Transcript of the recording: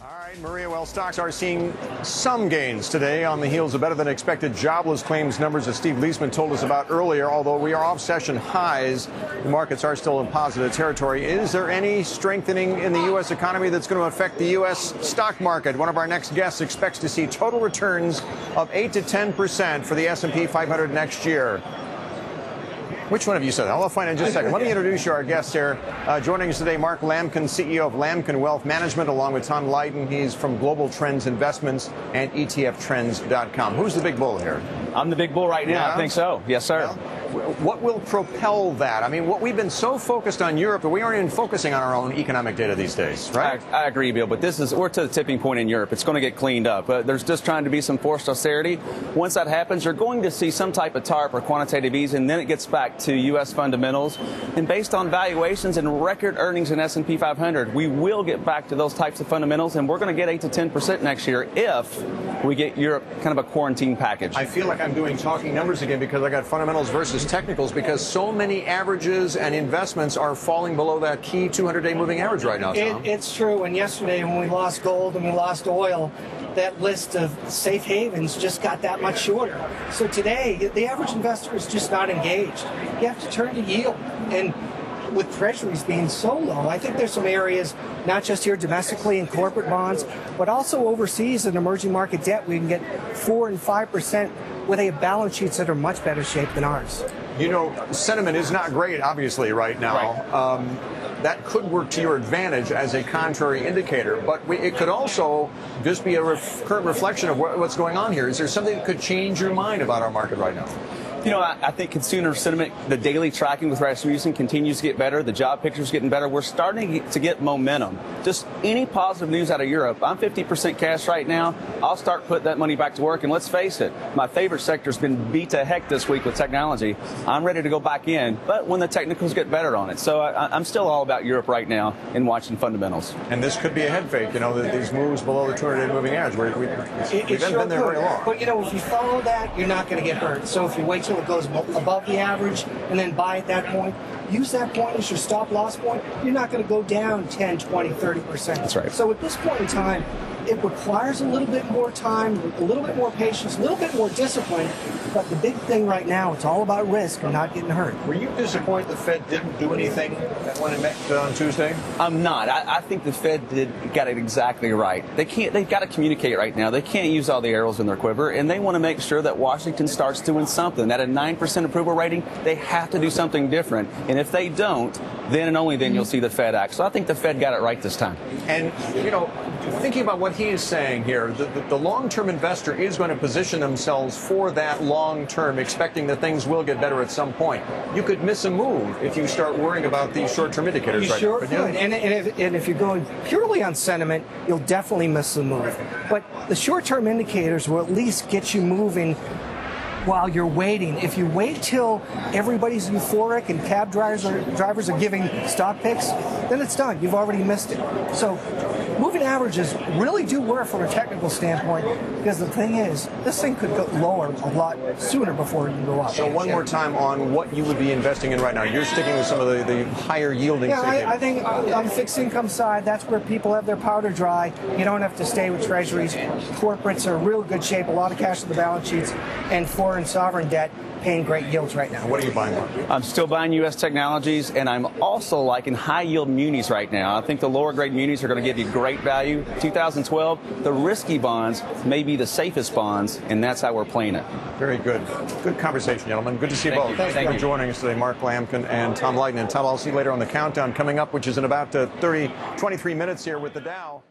All right, Maria, well, stocks are seeing some gains today on the heels of better-than-expected jobless claims numbers that Steve Leisman told us about earlier. Although we are off session highs, the markets are still in positive territory. Is there any strengthening in the U.S. economy that's going to affect the U.S. stock market? One of our next guests expects to see total returns of 8 to 10% for the S&P 500 next year. Which one of you said that? I'll find out in just a second. Let me introduce you our guest here. Joining us today, Mark Lamkin, CEO of Lamkin Wealth Management, along with Tom Lydon. He's from Global Trends Investments and ETFtrends.com. Who's the big bull here? I'm the big bull right now. Yeah. I think so. Yes, sir. Well, what will propel that? I mean, we've been so focused on Europe that we aren't even focusing on our own economic data these days, right? I agree, Bill, but we're to the tipping point in Europe. It's going to get cleaned up. There's just trying to be some forced austerity. Once that happens, you're going to see some type of TARP or quantitative easing, and then it gets back to U.S. fundamentals. And based on valuations and record earnings in S&P 500, we will get back to those types of fundamentals, and we're going to get 8 to 10% next year if we get Europe kind of a quarantine package. I feel like I'm doing talking numbers again because I got fundamentals versus technicals, because so many averages and investments are falling below that key 200-day moving average right now, Tom. It's true. And yesterday when we lost gold and we lost oil, that list of safe havens just got that much shorter. So today, the average investor is just not engaged. You have to turn to yield. And with treasuries being so low, I think there's some areas, not just here domestically in corporate bonds, but also overseas in emerging market debt, we can get 4 and 5% with a balance sheets that are much better shape than ours. You know, sentiment is not great, obviously, right now. Right. That could work to your advantage as a contrary indicator, but it could also just be a current reflection of what's going on here. Is there something that could change your mind about our market right now? You know, I think consumer sentiment, the daily tracking with Rasmussen continues to get better. The job picture's getting better. We're starting to get momentum. Just any positive news out of Europe. I'm 50% cash right now. I'll start putting that money back to work. And let's face it, my favorite sector's been beat to heck this week with technology. I'm ready to go back in, but when the technicals get better on it. So I'm still all about Europe right now and watching fundamentals. And this could be a head fake, you know, these moves below the 200-day moving average. We haven't been there very long. But, you know, if you follow that, you're not going to get hurt. So if you wait till it goes above the average and then buy at that point, use that point as your stop loss point, you're not going to go down 10, 20, 30%. That's right. So at this point in time, it requires a little bit more time, a little bit more patience, a little bit more discipline. But the big thing right now, it's all about risk and not getting hurt. Were you disappointed the Fed didn't do anything when it met on Tuesday? I'm not. I think the Fed got it exactly right. They've got to communicate right now. They can't use all the arrows in their quiver, and they want to make sure that Washington starts doing something. At a 9% approval rating, they have to do something different. And if they don't, then and only then you'll see the Fed act. So I think the Fed got it right this time. And, you know, thinking about what he is saying here, the long-term investor is going to position themselves for that long-term, expecting that things will get better at some point. You could miss a move if you start worrying about these short-term indicators right now. You sure could. And if you're going purely on sentiment, you'll definitely miss the move. But the short-term indicators will at least get you moving while you're waiting. If you wait till everybody's euphoric and cab drivers are giving stock picks, then it's done. You've already missed it. So moving averages really do work from a technical standpoint, because the thing is, this thing could go lower a lot sooner before it can go up. So one more time on what you would be investing in right now. You're sticking with some of the higher yielding. Yeah, I think on the fixed income side, that's where people have their powder dry. You don't have to stay with treasuries. Corporates are in real good shape, a lot of cash on the balance sheets, and foreign sovereign debt paying great yields right now. What are you buying, Mark? I'm still buying U.S. technologies, and I'm also liking high-yield munis right now. I think the lower-grade munis are going to give you great value. 2012, the risky bonds may be the safest bonds, and that's how we're playing it. Very good. Good conversation, gentlemen. Good to see you both. Thank you for joining us today, Mark Lamkin and Tom Lydon. And Tom, I'll see you later on the countdown coming up, which is in about 23 minutes here with the Dow.